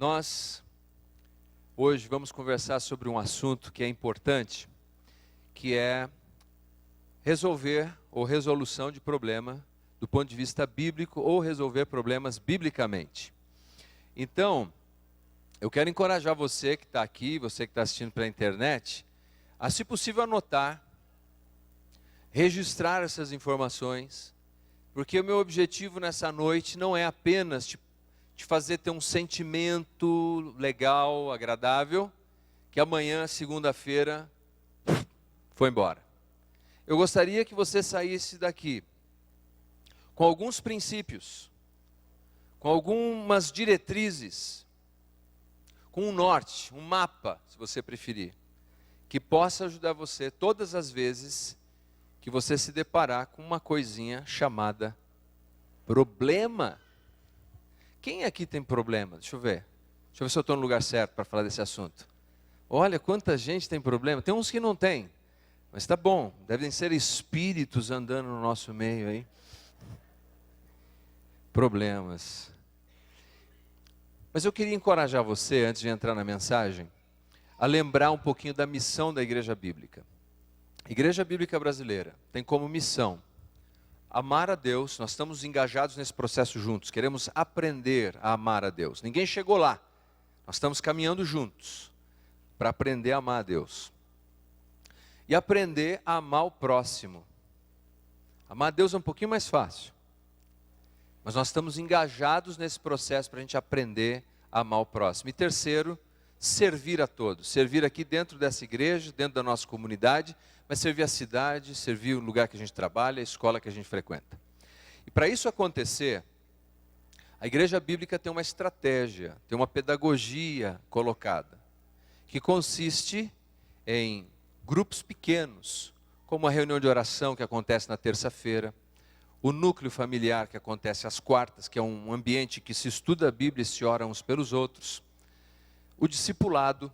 Nós hoje vamos conversar sobre um assunto que é importante, que é resolver ou resolução de problema do ponto de vista bíblico ou resolver problemas biblicamente. Então, eu quero encorajar você que está aqui, você que está assistindo pela internet, a, se possível, anotar, registrar essas informações, porque o meu objetivo nessa noite não é apenas te fazer ter um sentimento legal, agradável, que amanhã, segunda-feira, foi embora. Eu gostaria que você saísse daqui com alguns princípios, com algumas diretrizes, com um norte, um mapa, se você preferir, que possa ajudar você todas as vezes que você se deparar com uma coisinha chamada problema. Quem aqui tem problema? Deixa eu ver se eu estou no lugar certo para falar desse assunto. Olha, quanta gente tem problema. Tem uns que não tem, mas tá bom, devem ser espíritos andando no nosso meio aí. Problemas. Mas eu queria encorajar você, antes de entrar na mensagem, a lembrar um pouquinho da missão da Igreja Bíblica. A Igreja Bíblica Brasileira tem como missão amar a Deus. Nós estamos engajados nesse processo juntos, queremos aprender a amar a Deus. Ninguém chegou lá, nós estamos caminhando juntos para aprender a amar a Deus. E aprender a amar o próximo. Amar a Deus é um pouquinho mais fácil, mas nós estamos engajados nesse processo para a gente aprender a amar o próximo. E terceiro, servir a todos. Servir aqui dentro dessa igreja, dentro da nossa comunidade, mas servir a cidade, servir o lugar que a gente trabalha, a escola que a gente frequenta. E para isso acontecer, a Igreja Bíblica tem uma estratégia, tem uma pedagogia colocada, que consiste em grupos pequenos, como a reunião de oração que acontece na terça-feira, o núcleo familiar que acontece às quartas, que é um ambiente que se estuda a Bíblia e se ora uns pelos outros, o discipulado.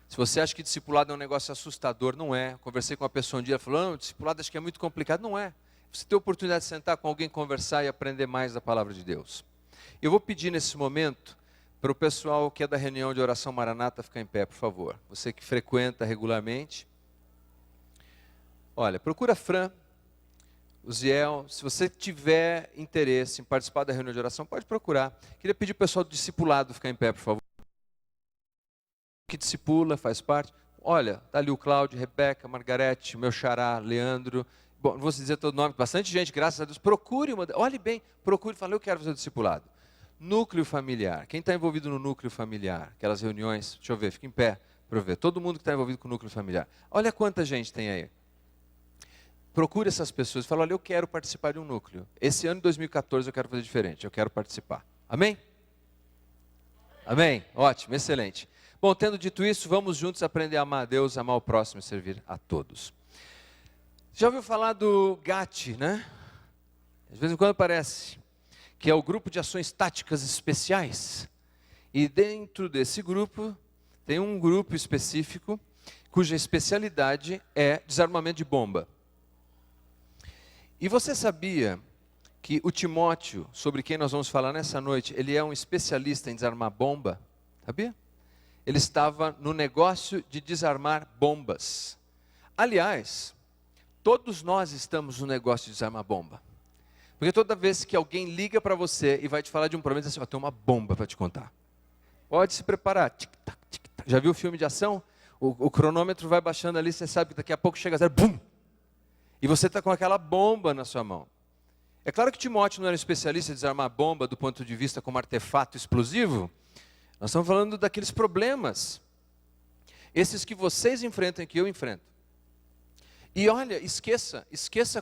Se você acha que discipulado é um negócio assustador, não é. Conversei com uma pessoa um dia, ela falou, não, discipulado acho que é muito complicado. Não é. Você tem a oportunidade de sentar com alguém, conversar e aprender mais da palavra de Deus. Eu vou pedir nesse momento para o pessoal que é da reunião de oração Maranata ficar em pé, por favor. Você que frequenta regularmente. Olha, procura a Fran, o Ziel. Se você tiver interesse em participar da reunião de oração, pode procurar. Queria pedir para o pessoal do discipulado ficar em pé, por favor. Que discipula, faz parte. Olha, está ali o Cláudio, Rebeca, Margarete, meu xará, Leandro. Bom, não vou dizer todo o nome, bastante gente, graças a Deus. Procure, olhe bem, procure e fale, eu quero fazer o discipulado. Núcleo familiar. Quem está envolvido no núcleo familiar? Aquelas reuniões, deixa eu ver, fica em pé para eu ver. Todo mundo que está envolvido com o núcleo familiar. Olha quanta gente tem aí. Procure essas pessoas e fala, olha, eu quero participar de um núcleo. Esse ano de 2014 eu quero fazer diferente, eu quero participar. Amém? Amém? Ótimo, excelente. Bom, tendo dito isso, vamos juntos aprender a amar a Deus, amar o próximo e servir a todos. Já ouviu falar do GAT, né? De vez em quando parece que é o Grupo de Ações Táticas Especiais. E dentro desse grupo, tem um grupo específico, cuja especialidade é desarmamento de bomba. E você sabia que o Timóteo, sobre quem nós vamos falar nessa noite, ele é um especialista em desarmar bomba? Sabia? Ele estava no negócio de desarmar bombas. Aliás, todos nós estamos no negócio de desarmar bomba. Porque toda vez que alguém liga para você e vai te falar de um problema, diz assim, tem uma bomba para te contar. Pode se preparar. Tic-tac, tic-tac. Já viu o filme de ação? O cronômetro vai baixando ali, você sabe que daqui a pouco chega a zero, bum! E você está com aquela bomba na sua mão. É claro que Timóteo não era um especialista em desarmar bomba do ponto de vista como artefato explosivo. Nós estamos falando daqueles problemas, esses que vocês enfrentam e que eu enfrento. E olha, esqueça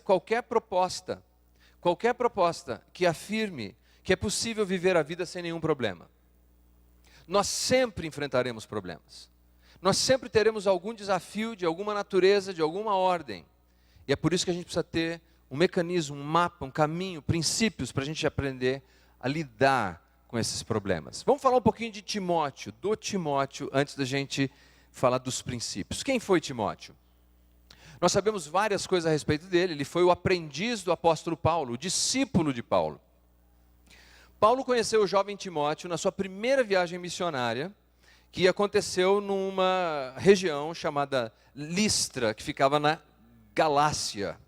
qualquer proposta que afirme que é possível viver a vida sem nenhum problema. Nós sempre enfrentaremos problemas. Nós sempre teremos algum desafio de alguma natureza, de alguma ordem. E é por isso que a gente precisa ter um mecanismo, um mapa, um caminho, princípios para a gente aprender a lidar com esses problemas. Vamos falar um pouquinho de Timóteo, do Timóteo, antes da gente falar dos princípios. Quem foi Timóteo? Nós sabemos várias coisas a respeito dele. Ele foi o aprendiz do apóstolo Paulo, o discípulo de Paulo. Paulo conheceu o jovem Timóteo na sua primeira viagem missionária, que aconteceu numa região chamada Listra, que ficava na Galácia.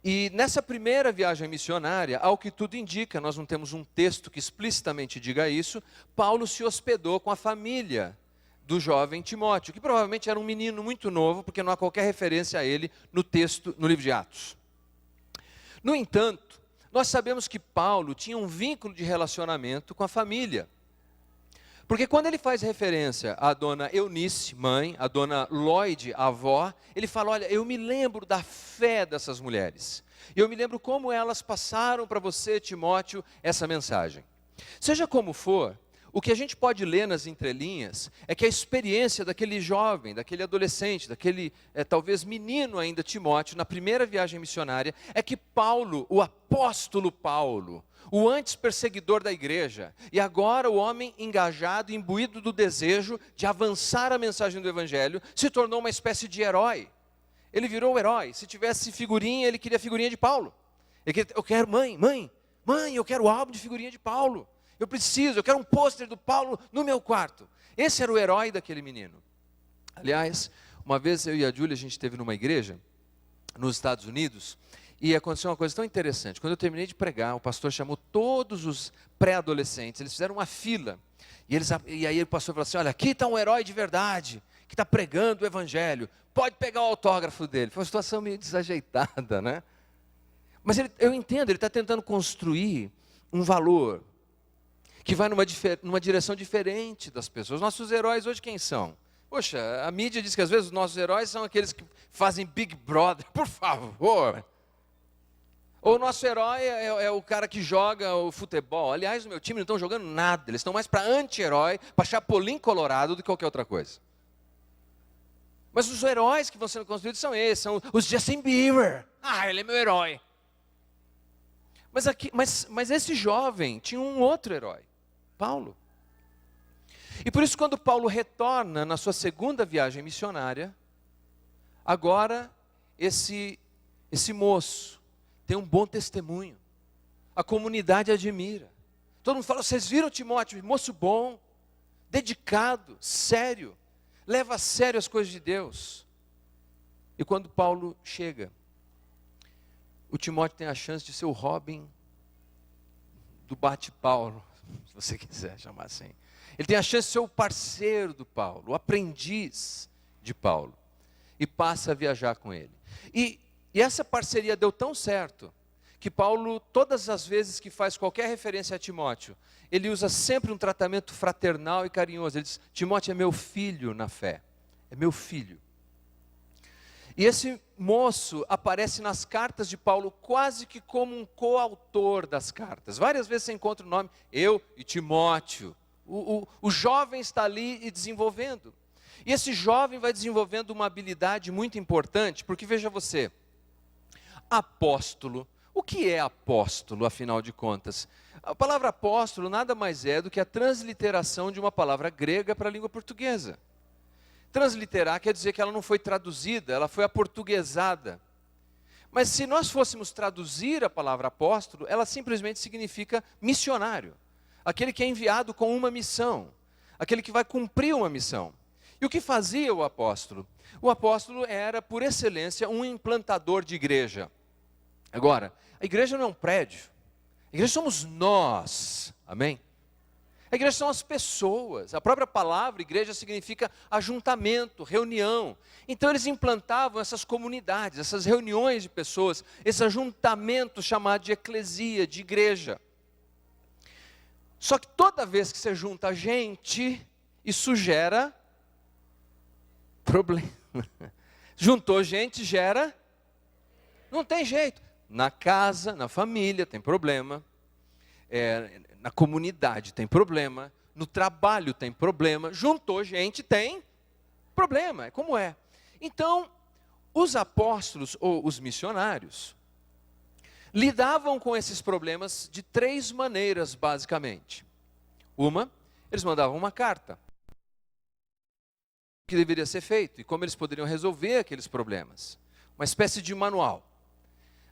E nessa primeira viagem missionária, ao que tudo indica, nós não temos um texto que explicitamente diga isso, Paulo se hospedou com a família do jovem Timóteo, que provavelmente era um menino muito novo, porque não há qualquer referência a ele no texto, no livro de Atos. No entanto, nós sabemos que Paulo tinha um vínculo de relacionamento com a família. Porque quando ele faz referência à dona Eunice, mãe, à dona Lloyd, avó, ele fala, olha, eu me lembro da fé dessas mulheres. Eu me lembro como elas passaram para você, Timóteo, essa mensagem. Seja como for, o que a gente pode ler nas entrelinhas é que a experiência daquele jovem, daquele adolescente, daquele talvez menino ainda Timóteo, na primeira viagem missionária, é que Paulo, o apóstolo Paulo, o antes perseguidor da igreja, e agora o homem engajado, imbuído do desejo de avançar a mensagem do evangelho, se tornou uma espécie de herói. Ele virou o herói. Se tivesse figurinha, ele queria figurinha de Paulo. Eu quero, mãe, eu quero o álbum de figurinha de Paulo. Eu quero um pôster do Paulo no meu quarto. Esse era o herói daquele menino. Aliás, uma vez eu e a Júlia, a gente esteve numa igreja nos Estados Unidos, e aconteceu uma coisa tão interessante. Quando eu terminei de pregar, o pastor chamou todos os pré-adolescentes, eles fizeram uma fila, e aí o pastor falou assim, olha, aqui está um herói de verdade, que está pregando o evangelho, pode pegar o autógrafo dele. Foi uma situação meio desajeitada, né? Mas eu entendo, ele está tentando construir um valor, que vai numa direção diferente das pessoas. Nossos heróis hoje quem são? Poxa, a mídia diz que às vezes os nossos heróis são aqueles que fazem Big Brother, por favor. Ou o nosso herói é o cara que joga o futebol. Aliás, o meu time não estão jogando nada. Eles estão mais para anti-herói, para Chapolin Colorado do que qualquer outra coisa. Mas os heróis que vão sendo construídos são esses. São os Justin Bieber. Ah, ele é meu herói. Mas esse jovem tinha um outro herói. Paulo. E por isso quando Paulo retorna na sua segunda viagem missionária, agora esse moço tem um bom testemunho. A comunidade admira. Todo mundo fala, vocês viram Timóteo? Moço bom, dedicado, sério, leva a sério as coisas de Deus. E quando Paulo chega, o Timóteo tem a chance de ser o Robin do bate-Paulo, se você quiser chamar assim. Ele tem a chance de ser o parceiro do Paulo, o aprendiz de Paulo. E passa a viajar com ele. E essa parceria deu tão certo, que Paulo, todas as vezes que faz qualquer referência a Timóteo, ele usa sempre um tratamento fraternal e carinhoso. Ele diz, Timóteo é meu filho na fé. É meu filho. E esse moço aparece nas cartas de Paulo quase que como um coautor das cartas. Várias vezes você encontra o nome, eu e Timóteo. O jovem está ali e desenvolvendo. E esse jovem vai desenvolvendo uma habilidade muito importante, porque veja você, apóstolo, o que é apóstolo, afinal de contas? A palavra apóstolo nada mais é do que a transliteração de uma palavra grega para a língua portuguesa. Transliterar quer dizer que ela não foi traduzida, ela foi aportuguesada. Mas se nós fôssemos traduzir a palavra apóstolo, ela simplesmente significa missionário. Aquele que é enviado com uma missão, aquele que vai cumprir uma missão. E o que fazia o apóstolo? O apóstolo era, por excelência, um implantador de igreja. Agora, a igreja não é um prédio, a igreja somos nós, amém? A igreja são as pessoas, a própria palavra igreja significa ajuntamento, reunião. Então eles implantavam essas comunidades, essas reuniões de pessoas, esse ajuntamento chamado de eclesia, de igreja. Só que toda vez que você junta gente, isso gera problema. Juntou gente, gera, não tem jeito. Na casa, na família tem problema, na comunidade tem problema, no trabalho tem problema, juntou gente, tem problema, é como é. Então, os apóstolos ou os missionários lidavam com esses problemas de três maneiras, basicamente. Uma, eles mandavam uma carta, o que deveria ser feito e como eles poderiam resolver aqueles problemas. Uma espécie de manual.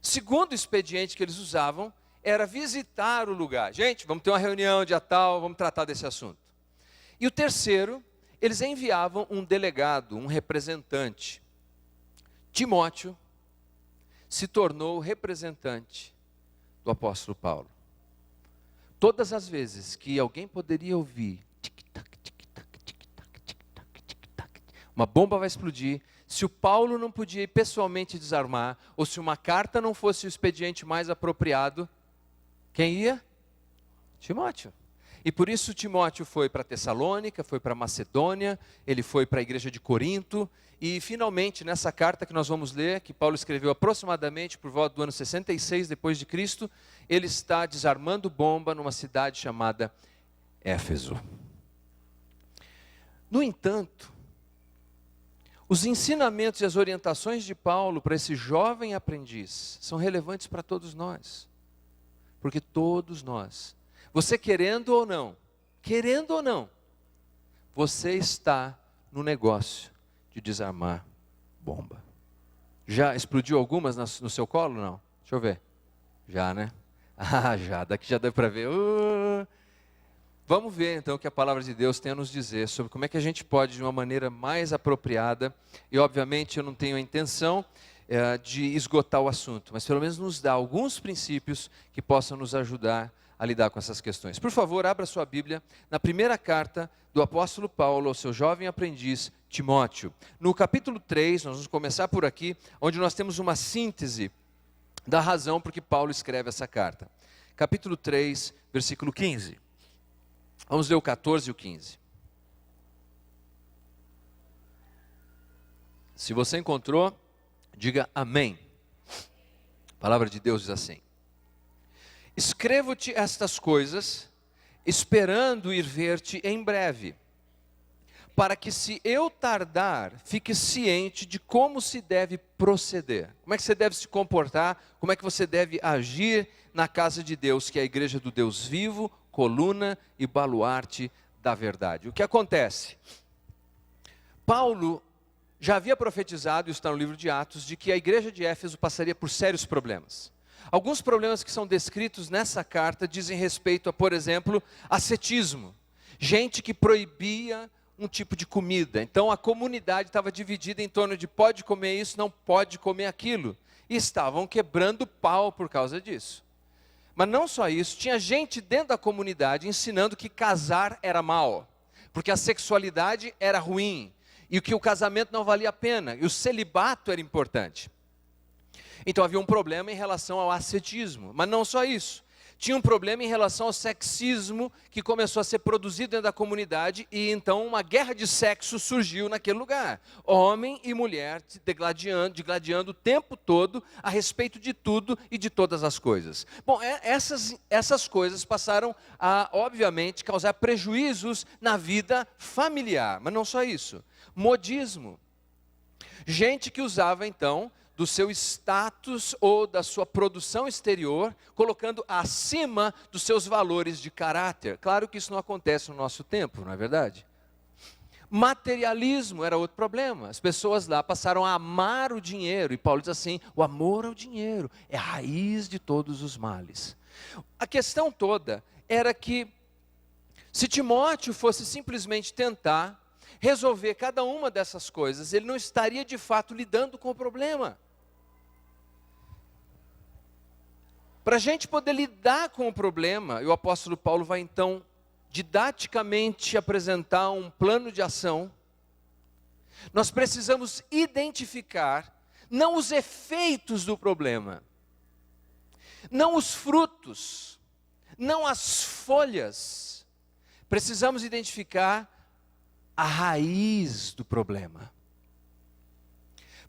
Segundo expediente que eles usavam era visitar o lugar. Gente, vamos ter uma reunião dia tal, vamos tratar desse assunto. E o terceiro, eles enviavam um delegado, um representante. Timóteo se tornou o representante do apóstolo Paulo. Todas as vezes que alguém poderia ouvir, uma bomba vai explodir, se o Paulo não podia ir pessoalmente desarmar, ou se uma carta não fosse o expediente mais apropriado, quem ia? Timóteo. E por isso Timóteo foi para Tessalônica, foi para Macedônia, ele foi para a igreja de Corinto, e finalmente nessa carta que nós vamos ler, que Paulo escreveu aproximadamente por volta do ano 66 depois de Cristo, ele está desarmando bomba numa cidade chamada Éfeso. No entanto, os ensinamentos e as orientações de Paulo para esse jovem aprendiz são relevantes para todos nós. Porque todos nós, você querendo ou não, você está no negócio de desarmar bomba. Já explodiu algumas no seu colo? Não? Deixa eu ver. Já, né? Ah, já. Daqui já deu para ver. Vamos ver então o que a palavra de Deus tem a nos dizer sobre como é que a gente pode, de uma maneira mais apropriada, e obviamente eu não tenho a intenção de esgotar o assunto, mas pelo menos nos dá alguns princípios que possam nos ajudar a lidar com essas questões. Por favor, abra sua Bíblia na primeira carta do apóstolo Paulo ao seu jovem aprendiz Timóteo. No capítulo 3, nós vamos começar por aqui, onde nós temos uma síntese da razão por que Paulo escreve essa carta. Capítulo 3, versículo 15. Vamos ler o 14 e o 15. Se você encontrou, diga amém. A palavra de Deus diz assim: escrevo-te estas coisas, esperando ir ver-te em breve, para que, se eu tardar, fique ciente de como se deve proceder. Como é que você deve se comportar, como é que você deve agir na casa de Deus, que é a igreja do Deus vivo, coluna e baluarte da verdade. O que acontece? Paulo já havia profetizado, isso está no livro de Atos, de que a igreja de Éfeso passaria por sérios problemas. Alguns problemas que são descritos nessa carta dizem respeito a, por exemplo, ascetismo. Gente que proibia um tipo de comida. Então a comunidade estava dividida em torno de pode comer isso, não pode comer aquilo. E estavam quebrando pau por causa disso. Mas não só isso, tinha gente dentro da comunidade ensinando que casar era mal, porque a sexualidade era ruim, e que o casamento não valia a pena, e o celibato era importante. Então havia um problema em relação ao ascetismo, mas não só isso. Tinha um problema em relação ao sexismo que começou a ser produzido dentro da comunidade, e então uma guerra de sexo surgiu naquele lugar. Homem e mulher digladiando o tempo todo a respeito de tudo e de todas as coisas. Bom, essas coisas passaram a, obviamente, causar prejuízos na vida familiar, mas não só isso. Modismo. Gente que usava então do seu status ou da sua produção exterior, colocando acima dos seus valores de caráter. Claro que isso não acontece no nosso tempo, não é verdade? Materialismo era outro problema. As pessoas lá passaram a amar o dinheiro, e Paulo diz assim: o amor ao dinheiro é a raiz de todos os males. A questão toda era que, se Timóteo fosse simplesmente tentar resolver cada uma dessas coisas, ele não estaria de fato lidando com o problema. Para a gente poder lidar com o problema, e o apóstolo Paulo vai então didaticamente apresentar um plano de ação, nós precisamos identificar não os efeitos do problema, não os frutos, não as folhas, precisamos identificar a raiz do problema.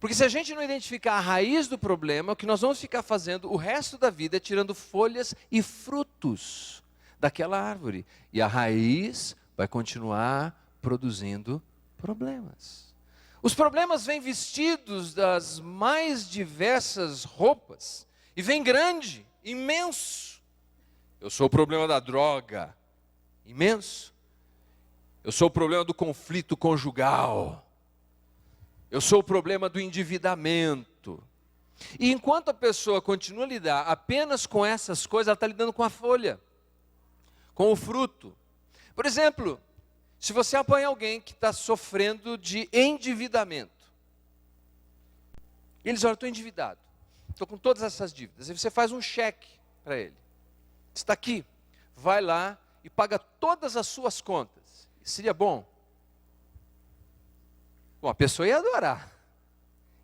Porque se a gente não identificar a raiz do problema, o que nós vamos ficar fazendo o resto da vida é tirando folhas e frutos daquela árvore. E a raiz vai continuar produzindo problemas. Os problemas vêm vestidos das mais diversas roupas. E vem grande, imenso. Eu sou o problema da droga, imenso. Eu sou o problema do conflito conjugal. Eu sou o problema do endividamento. E enquanto a pessoa continua a lidar apenas com essas coisas, ela está lidando com a folha, com o fruto. Por exemplo, se você apanha alguém que está sofrendo de endividamento, e ele diz, olha, estou endividado, estou com todas essas dívidas, e você faz um cheque para ele, está aqui, vai lá e paga todas as suas contas. Seria bom? Bom, a pessoa ia adorar,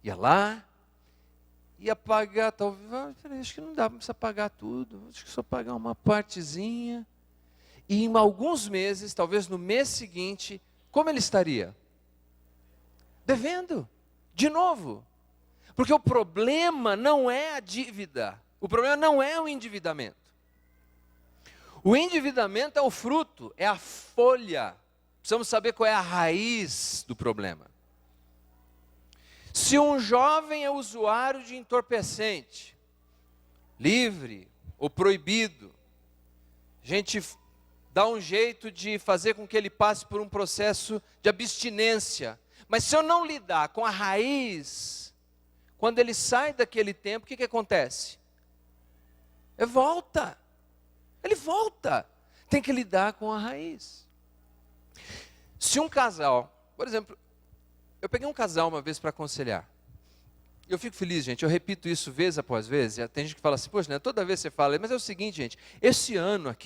ia lá, ia pagar, talvez, acho que não dá, precisa pagar tudo, acho que só pagar uma partezinha. E em alguns meses, talvez no mês seguinte, como ele estaria? Devendo, de novo. Porque o problema não é a dívida, o problema não é o endividamento. O endividamento é o fruto, é a folha. Precisamos saber qual é a raiz do problema. Se um jovem é usuário de entorpecente, livre ou proibido, a gente dá um jeito de fazer com que ele passe por um processo de abstinência. Mas se eu não lidar com a raiz, quando ele sai daquele tempo, o que acontece? Ele volta. Ele volta. Tem que lidar com a raiz. Se um casal, por exemplo, eu peguei um casal uma vez para aconselhar. Eu fico feliz, gente, eu repito isso vez após vez. Tem gente que fala assim, poxa, né, toda vez você fala, mas é o seguinte, gente, esse ano,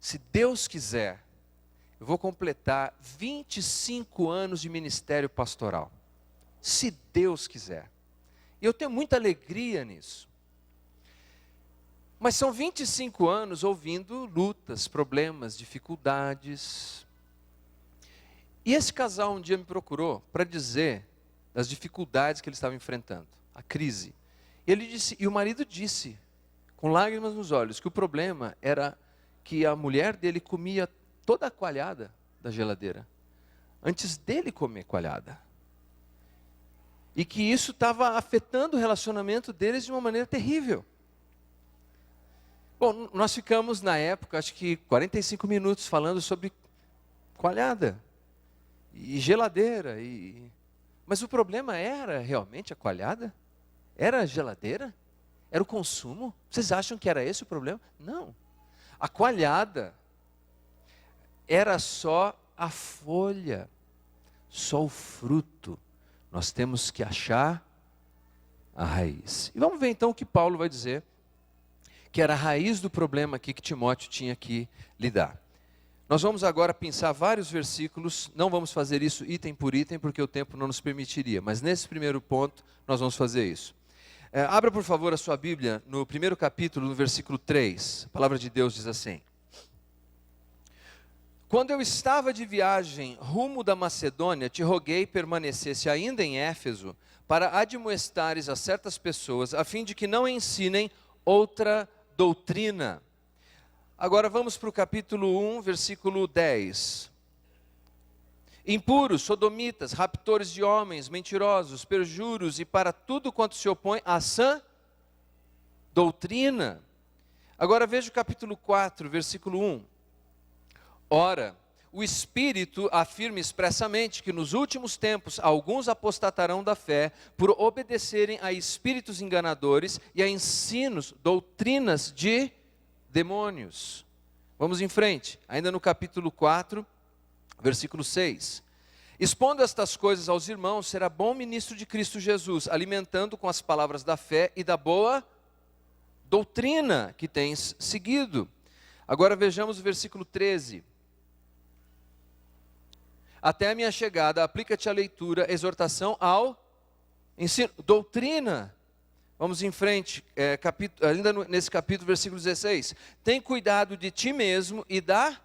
se Deus quiser, eu vou completar 25 anos de ministério pastoral. Se Deus quiser. E eu tenho muita alegria nisso. Mas são 25 anos ouvindo lutas, problemas, dificuldades. E esse casal um dia me procurou para dizer das dificuldades que ele estava enfrentando, a crise. E o marido disse, com lágrimas nos olhos, que o problema era que a mulher dele comia toda a coalhada da geladeira, antes dele comer coalhada. E que isso estava afetando o relacionamento deles de uma maneira terrível. Bom, nós ficamos na época, acho que 45 minutos falando sobre coalhada e geladeira. Mas o problema era realmente a coalhada? Era a geladeira? Era o consumo? Vocês acham que era esse o problema? Não. A coalhada era só a folha, só o fruto. Nós temos que achar a raiz. E vamos ver então o que Paulo vai dizer, que era a raiz do problema aqui que Timóteo tinha que lidar. Nós vamos agora pensar vários versículos, não vamos fazer isso item por item, porque o tempo não nos permitiria, mas nesse primeiro ponto nós vamos fazer isso. Abra por favor a sua Bíblia no primeiro capítulo, no versículo 3, a palavra de Deus diz assim: Quando eu estava de viagem rumo da Macedônia, te roguei permanecesse ainda em Éfeso, para admoestares a certas pessoas, a fim de que não ensinem outra doutrina. Agora vamos para o capítulo 1, versículo 10. Impuros, sodomitas, raptores de homens, mentirosos, perjuros e para tudo quanto se opõe à sã doutrina. Agora veja o capítulo 4, versículo 1. Ora, o Espírito afirma expressamente que nos últimos tempos alguns apostatarão da fé por obedecerem a espíritos enganadores e a ensinos, doutrinas de demônios. Vamos em frente, ainda no capítulo 4, versículo 6. Expondo estas coisas aos irmãos, será bom ministro de Cristo Jesus, alimentando com as palavras da fé e da boa doutrina que tens seguido. Agora vejamos o versículo 13. Até a minha chegada, aplica-te a leitura, exortação ao ensino, doutrina. Vamos em frente, ainda nesse capítulo, versículo 16. Tem cuidado de ti mesmo e da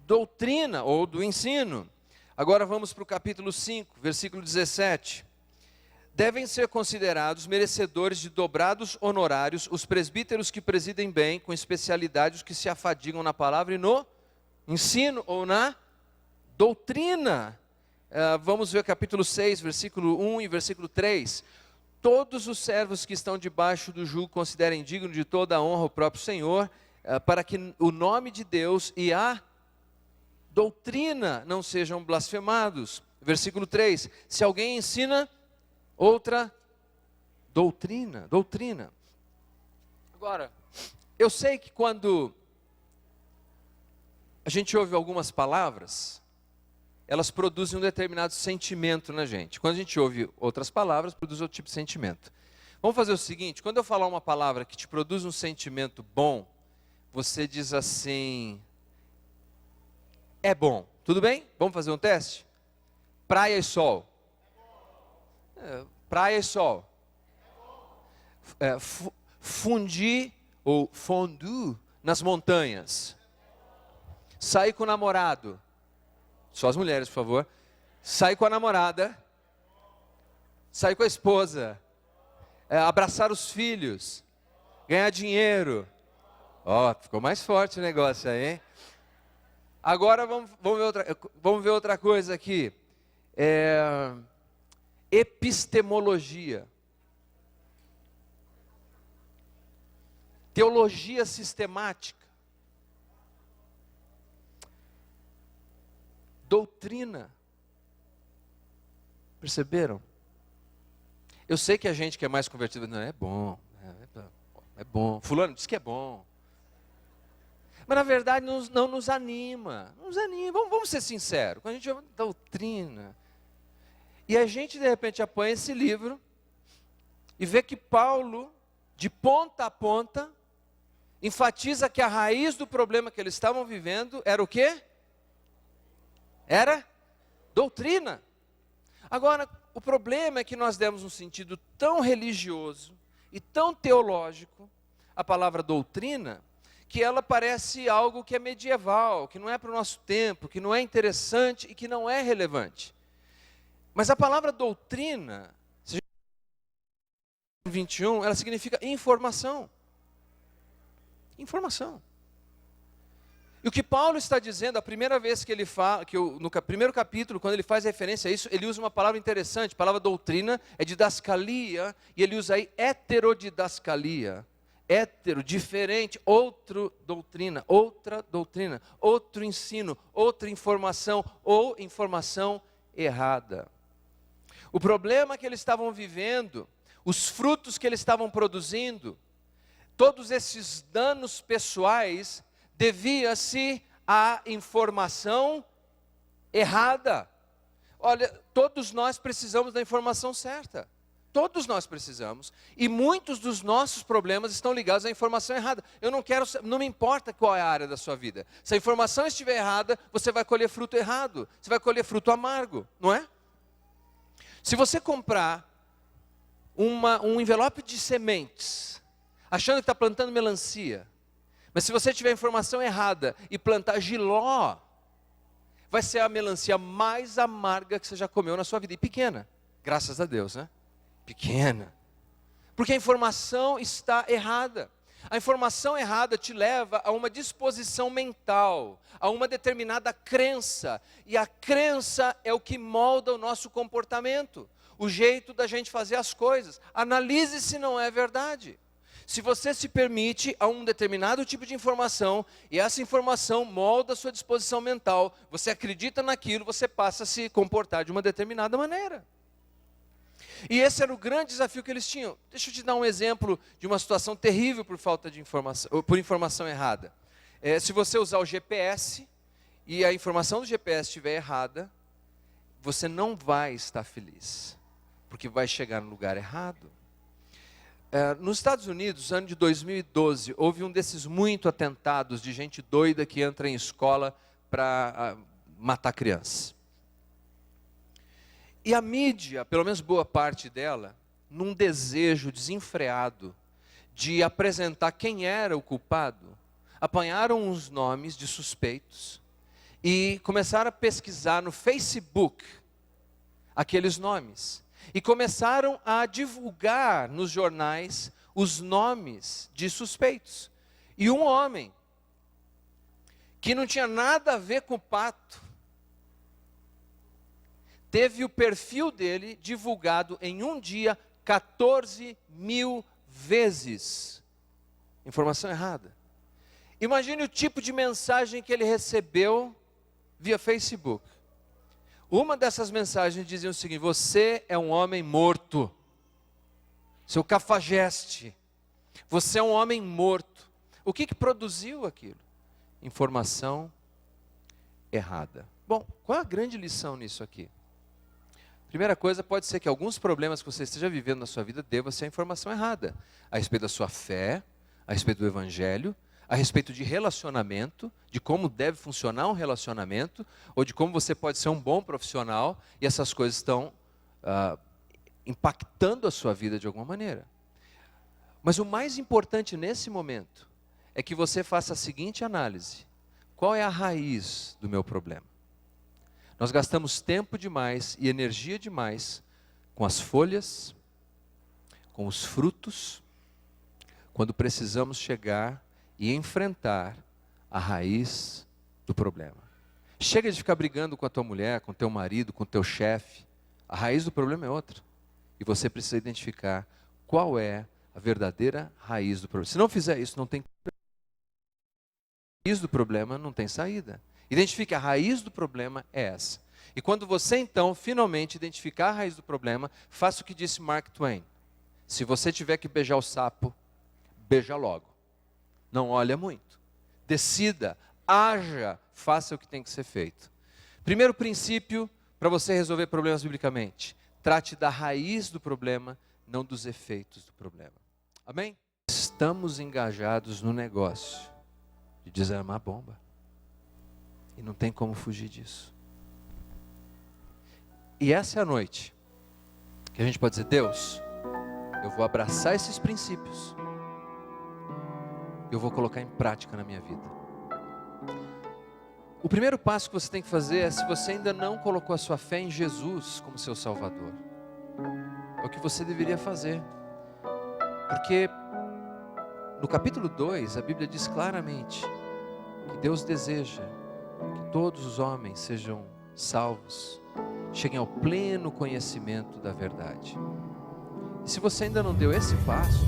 doutrina, ou do ensino. Agora vamos para o capítulo 5, versículo 17. Devem ser considerados merecedores de dobrados honorários os presbíteros que presidem bem, com especialidade os que se afadigam na palavra e no ensino, ou na doutrina. Vamos ver o capítulo 6, versículo 1 e versículo 3. Todos os servos que estão debaixo do jugo considerem digno de toda a honra o próprio Senhor, para que o nome de Deus e a doutrina não sejam blasfemados. Versículo 3. Se alguém ensina outra Doutrina, doutrina. Agora, eu sei que quando a gente ouve algumas palavras, elas produzem um determinado sentimento na gente. Quando a gente ouve outras palavras, produz outro tipo de sentimento. Vamos fazer o seguinte, quando eu falar uma palavra que te produz um sentimento bom, você diz assim, é bom. Tudo bem? Vamos fazer um teste? Praia e sol. Praia e sol. Fundir ou fondue nas montanhas. Sair com o namorado. Só as mulheres, por favor. Sair com a namorada. Sair com a esposa. Abraçar os filhos. Ganhar dinheiro. Ó, ficou mais forte o negócio aí, hein? Agora vamos ver outra coisa aqui. Epistemologia. Teologia sistemática. Doutrina. Perceberam? Eu sei que a gente que é mais convertido, não, é bom, é bom. Fulano diz que é bom. Mas na verdade não nos anima. Não nos anima. Vamos ser sinceros. Quando a gente ouve doutrina. E a gente de repente apanha esse livro e vê que Paulo, de ponta a ponta, enfatiza que a raiz do problema que eles estavam vivendo era o quê? Era doutrina. Agora, o problema é que nós demos um sentido tão religioso e tão teológico à palavra doutrina, que ela parece algo que é medieval, que não é para o nosso tempo, que não é interessante e que não é relevante. Mas a palavra doutrina, se a gente 21, ela significa informação. Informação. E o que Paulo está dizendo, a primeira vez que ele fala, no primeiro capítulo, quando ele faz referência a isso, ele usa uma palavra interessante, a palavra doutrina é didascalia, e ele usa aí heterodidascalia. Hétero, diferente, outra doutrina, outro ensino, outra informação, ou informação errada. O problema que eles estavam vivendo, os frutos que eles estavam produzindo, todos esses danos pessoais, devia-se à informação errada. Olha, todos nós precisamos da informação certa. Todos nós precisamos. E muitos dos nossos problemas estão ligados à informação errada. Não me importa qual é a área da sua vida. Se a informação estiver errada, você vai colher fruto errado. Você vai colher fruto amargo, não é? Se você comprar um envelope de sementes, achando que está plantando melancia, mas se você tiver a informação errada e plantar jiló, vai ser a melancia mais amarga que você já comeu na sua vida. E pequena, graças a Deus, né? Pequena. Porque a informação está errada. A informação errada te leva a uma disposição mental, a uma determinada crença. E a crença é o que molda o nosso comportamento, o jeito da gente fazer as coisas. Analise se não é verdade. Se você se permite a um determinado tipo de informação, e essa informação molda a sua disposição mental, você acredita naquilo, você passa a se comportar de uma determinada maneira. E esse era o grande desafio que eles tinham. Deixa eu te dar um exemplo de uma situação terrível por falta de informação, ou por informação errada. Se você usar o GPS, e a informação do GPS estiver errada, você não vai estar feliz, porque vai chegar no lugar errado. Nos Estados Unidos, no ano de 2012, houve um desses muito atentados de gente doida que entra em escola para matar crianças. E a mídia, pelo menos boa parte dela, num desejo desenfreado de apresentar quem era o culpado, apanharam os nomes de suspeitos e começaram a pesquisar no Facebook aqueles nomes. E começaram a divulgar nos jornais os nomes de suspeitos. E um homem, que não tinha nada a ver com o pato, teve o perfil dele divulgado em um dia 14 mil vezes. Informação errada. Imagine o tipo de mensagem que ele recebeu via Facebook. Uma dessas mensagens dizia o seguinte: você é um homem morto. seu cafajeste. Você é um homem morto. O que produziu aquilo? Informação errada. Bom, qual é a grande lição nisso aqui? Primeira coisa, pode ser que alguns problemas que você esteja vivendo na sua vida devam ser a informação errada. A respeito da sua fé, a respeito do evangelho, a respeito de relacionamento, de como deve funcionar um relacionamento, ou de como você pode ser um bom profissional, e essas coisas estão impactando a sua vida de alguma maneira. Mas o mais importante nesse momento é que você faça a seguinte análise: qual é a raiz do meu problema? Nós gastamos tempo demais e energia demais com as folhas, com os frutos, quando precisamos chegar e enfrentar a raiz do problema. Chega de ficar brigando com a tua mulher, com o teu marido, com o teu chefe. A raiz do problema é outra. E você precisa identificar qual é a verdadeira raiz do problema. Se não fizer isso, não tem cura. A raiz do problema não tem saída. Identifique a raiz do problema é essa. E quando você então finalmente identificar a raiz do problema, faça o que disse Mark Twain: se você tiver que beijar o sapo, beija logo. Não olha muito. Decida, haja, faça o que tem que ser feito. Primeiro princípio para você resolver problemas biblicamente: trate da raiz do problema, não dos efeitos do problema. Amém? Estamos engajados no negócio de desarmar a bomba. E não tem como fugir disso. E essa é a noite que a gente pode dizer: Deus, eu vou abraçar esses princípios. Eu vou colocar em prática na minha vida. O primeiro passo que você tem que fazer é, se você ainda não colocou a sua fé em Jesus como seu Salvador, é o que você deveria fazer. Porque no capítulo 2, a Bíblia diz claramente que Deus deseja que todos os homens sejam salvos, cheguem ao pleno conhecimento da verdade. E se você ainda não deu esse passo,